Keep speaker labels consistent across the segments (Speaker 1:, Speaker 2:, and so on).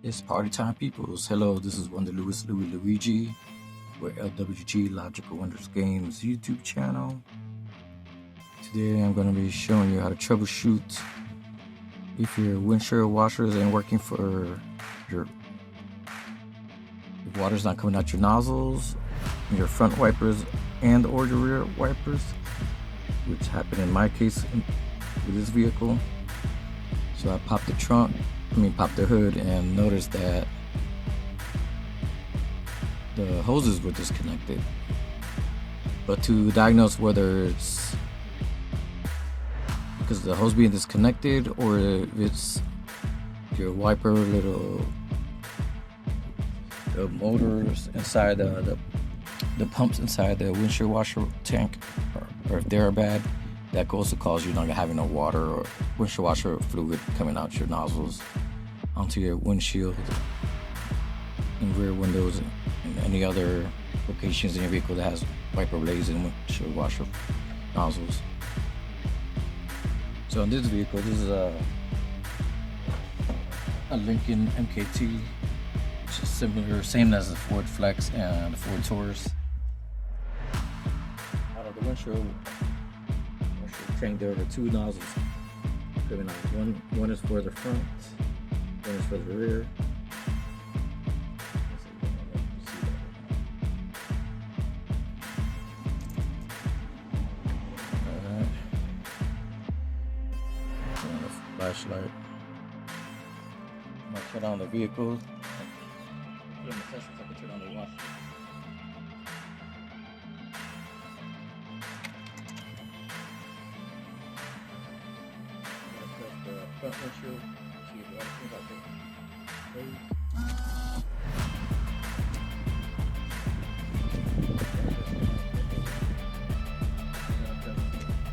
Speaker 1: It's party time, peoples. Hello, this is Luigi with LWG LogicalWonderz G.A.M.E.S YouTube channel. Today I'm going to be showing you how to troubleshoot if your windshield washers ain't working for if water's not coming out your nozzles, your front wipers and or your rear wipers, which happened in my case with this vehicle. So I popped the hood and noticed that the hoses were disconnected. But to diagnose whether it's because of the hose being disconnected or if it's your wiper little the motors inside the pumps inside the windshield washer tank, or if they're bad, that goes to cause you not having no water or windshield washer fluid coming out your nozzles onto your windshield and rear windows and any other locations in your vehicle that has wiper blades and windshield washer nozzles. So in this vehicle, this is a Lincoln MKT, which is similar, same as the Ford Flex and the Ford Taurus. Out of the windshield tank, there are two nozzles coming out. One is for the front, one is for the rear. Alright. Turn on the flashlight. I'm gonna turn on the vehicle. Put in the test so I can turn on the washer. Front windshield, see if everything's out there.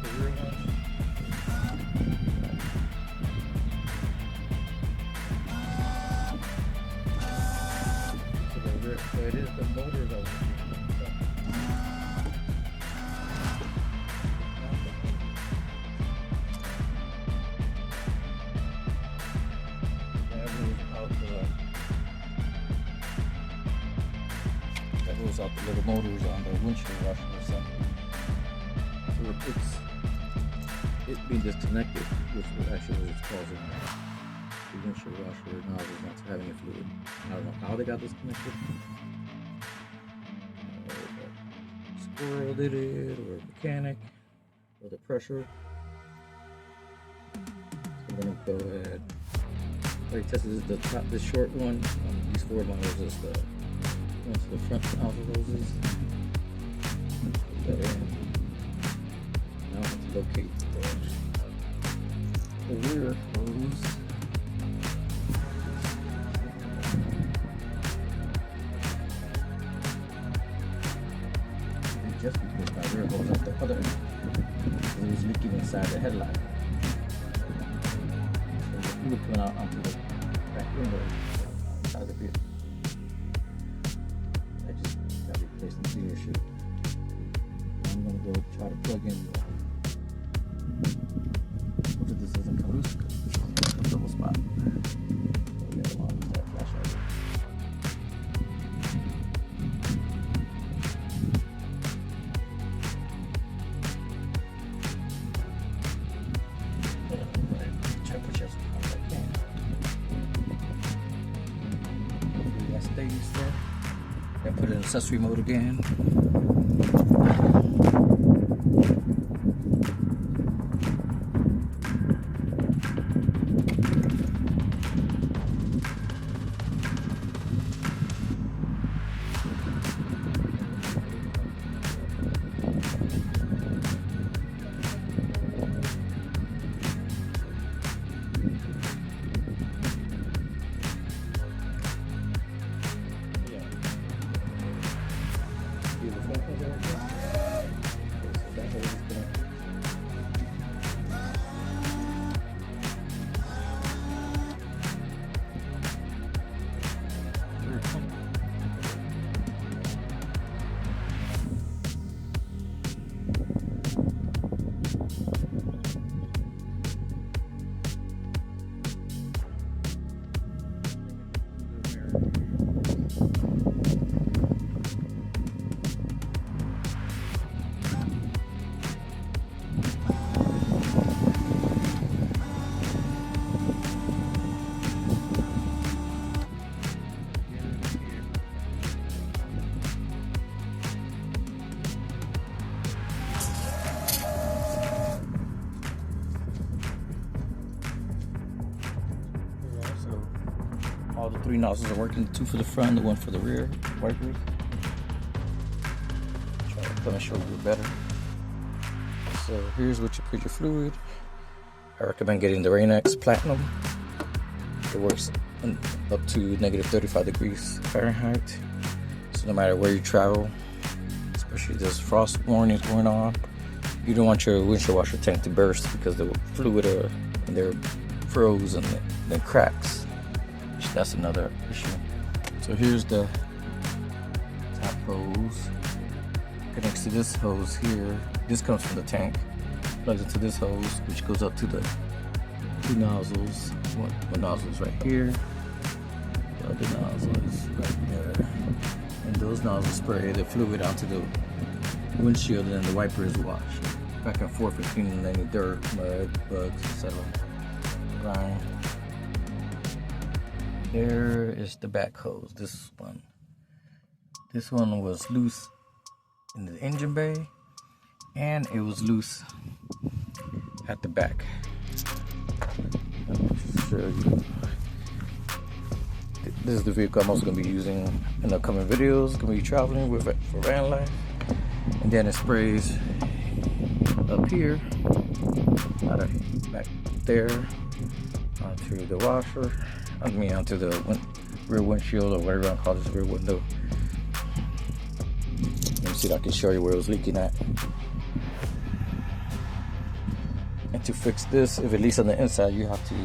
Speaker 1: The rear one. So the rear, so it is the motor that out the little motors on the windshield washer or something. So it's being disconnected, which actually is causing the windshield washer nozzles not to have any fluid. I don't know how they got disconnected. Squirrel did it, or a mechanic, or the pressure. So I'm gonna go ahead. I tested this short one. These four models is the ones to the front nozzle hoses. Put that in. Now I have to locate the rear hose. Just because my rear hose off the other end, it was leaking inside the headlight. So the fluid went out onto the back window side of the vehicle. Some cleaner shit. I'm gonna go try to plug in. Hopefully this doesn't come loose because this one's a double spot. So we got a lot of that flashlight. Check which as hard as I can. Hopefully that stays there. I put it in accessory mode again. All the 3 nozzles are working, 2 for the front, the 1 for the rear wipers. Try to come and show you better. So here's what you put your fluid. I recommend getting the Rain-X Platinum. It works up to negative 35 degrees Fahrenheit. So no matter where you travel, especially there's frost warnings going on, you don't want your windshield washer tank to burst because the fluid in there froze and then cracks. That's another issue. So here's the top hose. Connects to this hose here. This comes from the tank. Plugs into this hose, which goes up to the 2 nozzles. One nozzle is right here. The other nozzle is right there. And those nozzles spray the fluid onto the windshield, and then the wipers wash back and forth between any dirt, mud, bugs, etc. Grime. There is the back hose. This one was loose in the engine bay, and it was loose at the back. Let me just show you. This is the vehicle I'm also going to be using in upcoming videos. Going to be traveling with it for Vanlife, and then it sprays up here, out of back there, onto the washer. Onto the rear windshield, or whatever I call this, rear window. Let me see if I can show you where it was leaking at. And to fix this, if it leaks on the inside, you have to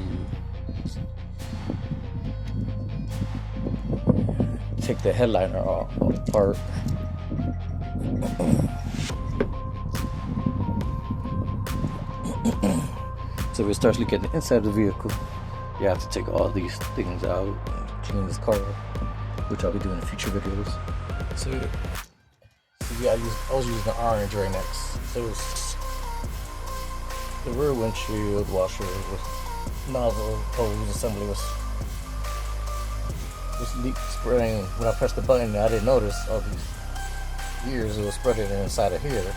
Speaker 1: take the headliner apart. So if it starts leaking the inside of the vehicle, you have to take all these things out and clean this car, which I'll be doing in future videos. So yeah, I was using the orange Rain-X. So the rear windshield washer with nozzle hose assembly was leak spraying. When I pressed the button, I didn't notice all these years it was spreading inside of here.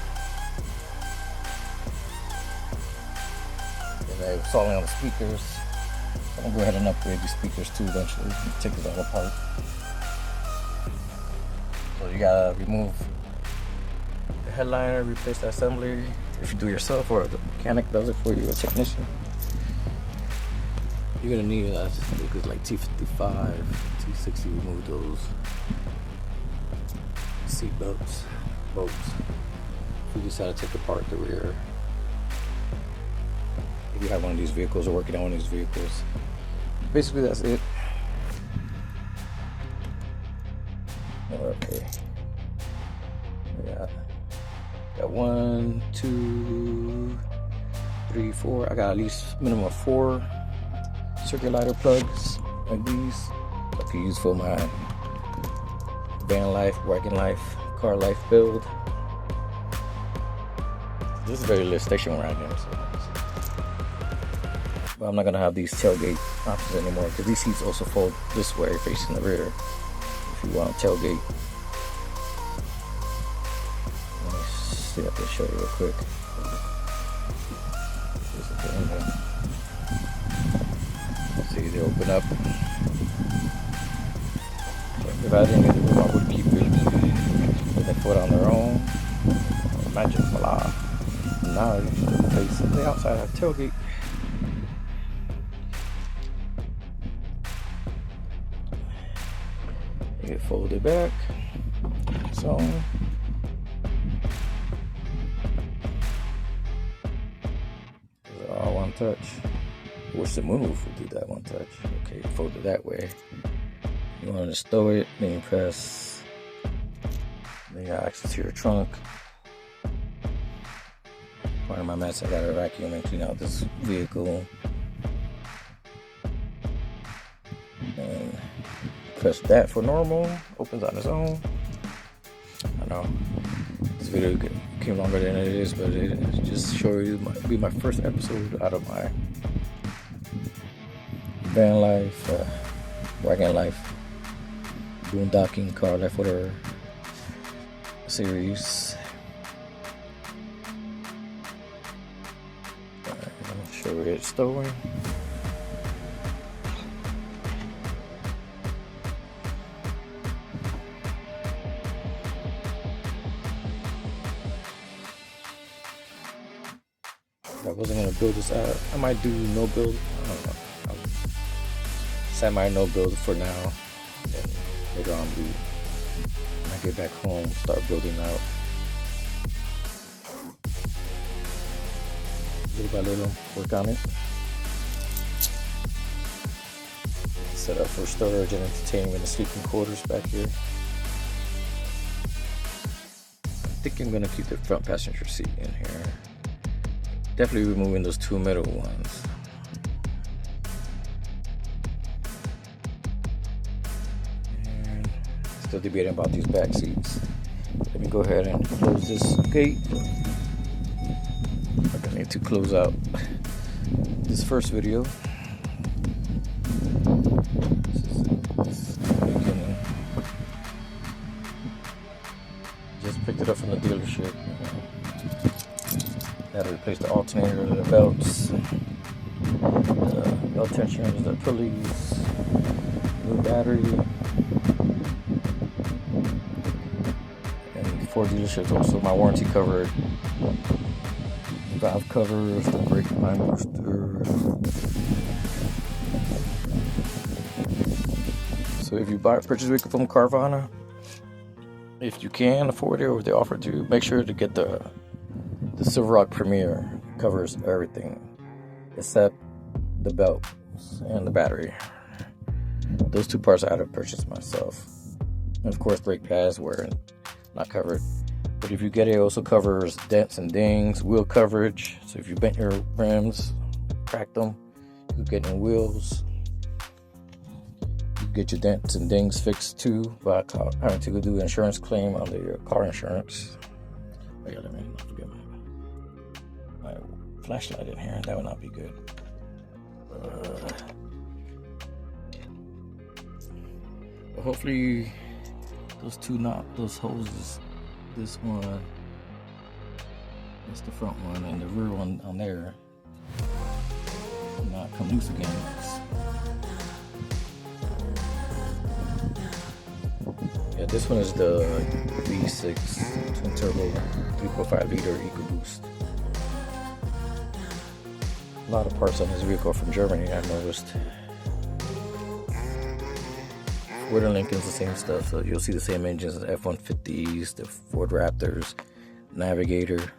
Speaker 1: And they were falling on the speakers. I'm gonna go ahead and upgrade these speakers too eventually. Take this all apart. So you gotta remove the headliner, replace the assembly. If you do it yourself, or the mechanic does it for you, a technician, you're gonna need I think it's like T55, T60. Remove those seat bolts. If you decide to take apart the rear. If you have one of these vehicles or working on one of these vehicles. Basically that's it. Okay. Got 1, 2, 3, 4. I got at least minimum of 4 circuit lighter plugs like these. I can use for my Vanlife, WaGunLyfe, car life build. This is a very little station around here. So. But I'm not gonna have these tailgate options anymore because these seats also fold this way facing the rear if you want a tailgate. Let me see if I can show you real quick. See, they open up. So if I didn't get the room, I would keep it. Put their foot on their own. Imagine, voila. Now you can face the outside of the tailgate. You fold it back, so all one touch. Wish the move would do that one touch. Okay, fold it that way. You want to stow it, then you press. Then you got access to your trunk. Part of my mess, I got to vacuum and clean out this vehicle. And press that for normal, opens on its own. I know this video came longer than it is, but it just show you be my first episode out of my Vanlife, WaGunLyfe, boondocking, car life, whatever series. I'm show you it's stowing. I wasn't gonna build this out. I might do no build. I don't know. Semi no build for now. And later on, when I get back home, start building out. Little by little, work on it. Set up for storage and entertainment and sleeping quarters back here. I think I'm gonna keep the front passenger seat in here. Definitely removing those two middle ones. And still debating about these back seats. Let me go ahead and close this gate. I need to close out this first video. Just picked it up from the dealership. Had to replace the alternator, the belts, the belt tensioners, the pulleys, new battery, and Ford dealerships also my warranty covered valve covers, the brake line boosters. So if you purchase vehicle from Carvana, if you can afford it or if they offer to, make sure to get the Silver Rock Premier. Covers everything except the belts and the battery. Those two parts I had to purchase myself. And of course brake pads were not covered. But if you get it, also covers dents and dings, wheel coverage. So if you bent your rims, cracked them, you get new wheels. You get your dents and dings fixed too by having to go do an insurance claim on your car insurance. Oh yeah, let me not forget my flashlight in here. That would not be good. But hopefully those hoses. This one, that's the front one, and the rear one on there will not come loose again. Yeah, this one is the V6 twin turbo 3.5 liter EcoBoost. A lot of parts on this vehicle from Germany, I noticed. Ford and Lincoln's the same stuff, so you'll see the same engines as F-150s, the Ford Raptors, Navigator.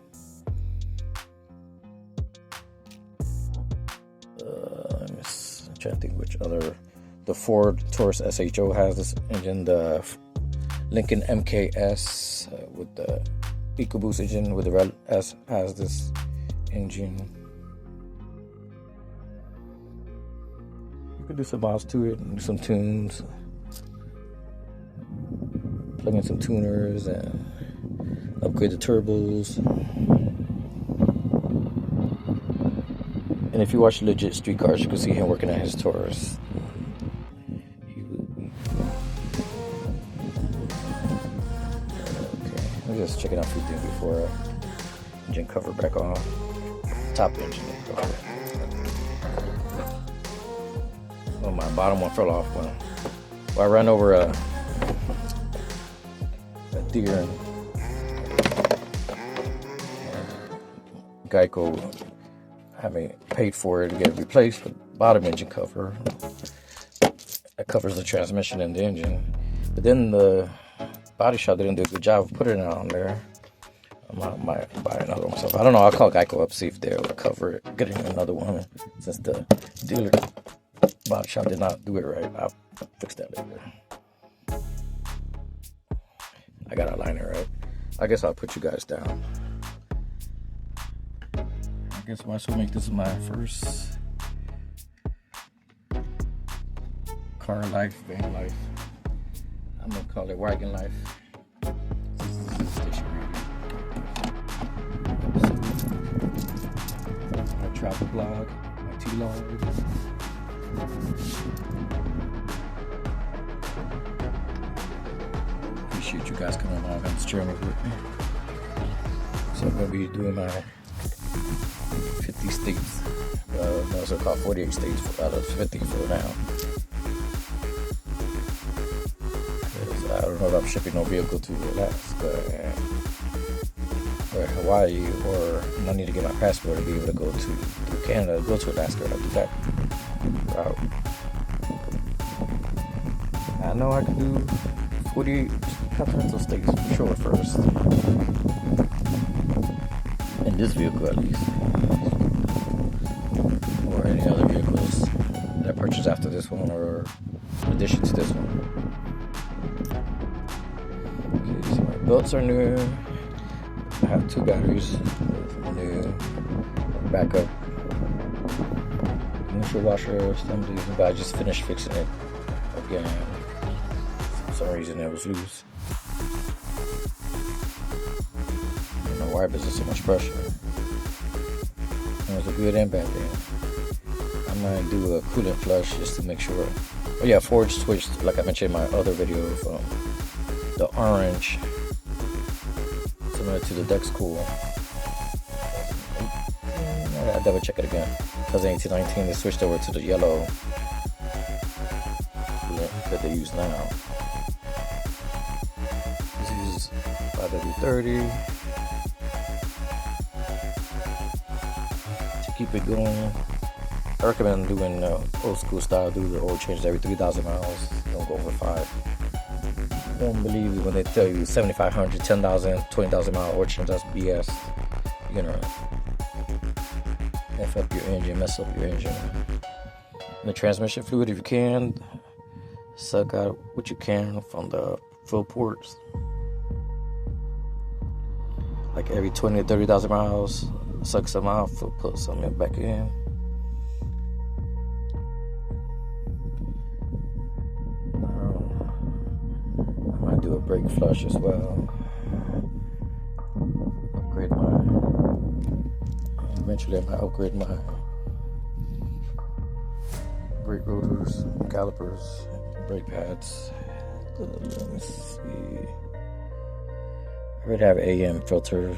Speaker 1: I'm trying to think which other. The Ford Taurus SHO has this engine. The Lincoln MKS with the EcoBoost engine with the Red S has this engine. You could do some mods to it and do some tunes. Plug in some tuners and upgrade the turbos. And if you watch Legit Street Cars, you can see him working on his Taurus. Okay, I'm just checking out a few things before engine cover back on. Top engine cover. Oh, my bottom one fell off when I ran over a deer, and Geico had me paid for it to get it replaced with bottom engine cover that covers the transmission and the engine. But then the body shop didn't do a good job of putting it on there. I might buy another one myself. I don't know. I'll call Geico up, see if they'll cover it, getting another one, since the dealer body shop did not do it right. I'll fix that later. I got a liner, right? I guess I'll put you guys down. I guess I might as well make this my first car life, van life. I'm gonna call it WaGunLyfe. My travel blog, my T-log. Appreciate you guys coming along on this journey with me. So I'm going to be doing my 50 states. No, so called 48 states out of 50 for now. I don't know if I'm shipping no vehicle to Alaska. or Hawaii, or I need to get my passport to be able to go through Canada, go to Alaska, I'll do that route. I know I can do 48 continental states for sure first. In this vehicle at least. Or any other vehicles that I purchased after this one or in addition to this one. Okay, so my belts are new. I have 2 batteries. New backup. Windshield washer assembly, but I just finished fixing it again. For some reason it was loose. And my wipers are so much pressure. It was a good and bad thing. I'm gonna do a coolant flush just to make sure. Oh yeah, forge switched, like I mentioned in my other video, from the orange, similar to the Dex Cool. I double check it again. 2018-19, they switched over to the yellow that they use now. This is 5W30 to keep it going. I recommend doing old school style. Do the oil change every 3,000 miles. Don't go over 5. Don't believe it when they tell you 7,500, 10,000, 20,000 mile oil change. That's BS. You're gonna F up your engine, mess up your engine. And the transmission fluid, if you can, suck out what you can from the fuel ports. Like every 20 to 30,000 miles, suck some out, put some back in. I might do a brake flush as well. Upgrade eventually I might upgrade my brake rotors, calipers, brake pads. Let me see. I already have AM filter.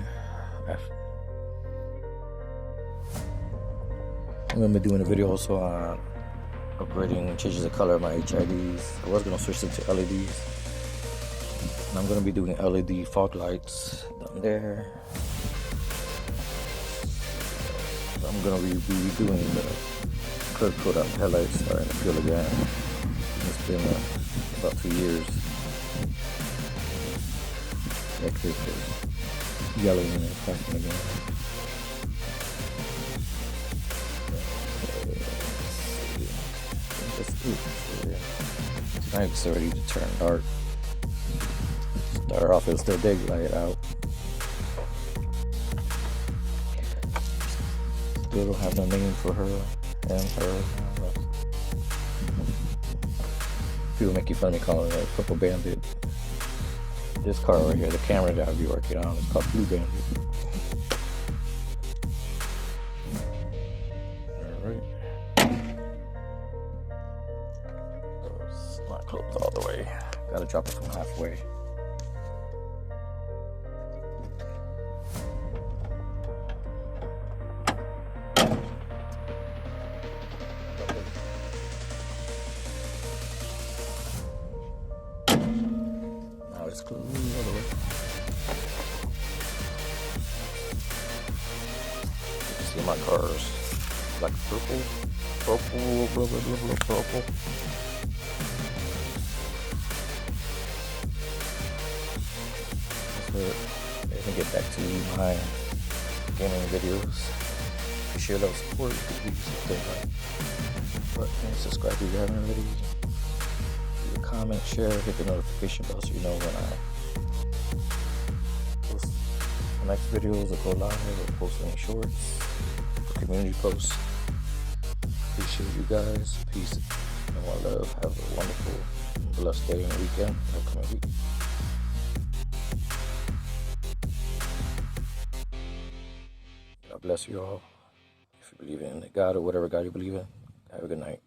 Speaker 1: I'm gonna be doing a video also on upgrading, changes the color of my HIDs. I was gonna switch them to LEDs. And I'm gonna be doing LED fog lights down there. I'm gonna be redoing the clear coat on headlights starting to feel again. It's been about 2 years. That clear coat yellowing and cracking again. Tonight it's already to turn dark. Start off, it's still daylight out. Still don't have no name for her and her. People make you fun of me calling her a Purple Bandit. This car right here, the camera that I'll be working on, is called Blue Bandit. Alright. It's not closed all the way. Gotta drop it from halfway. It's closed all the way. You can see my cars like purple, blah blah blah blah purple. So let me get back to my gaming videos. If you share those support, please hit the like button, subscribe if you haven't already. Comment, share, hit the notification bell so you know when I post the next videos or go live or post any shorts or community posts. Appreciate you guys. Peace and one love. Have a wonderful, blessed day and weekend. Upcoming week. God bless you all. If you believe in God or whatever God you believe in, have a good night.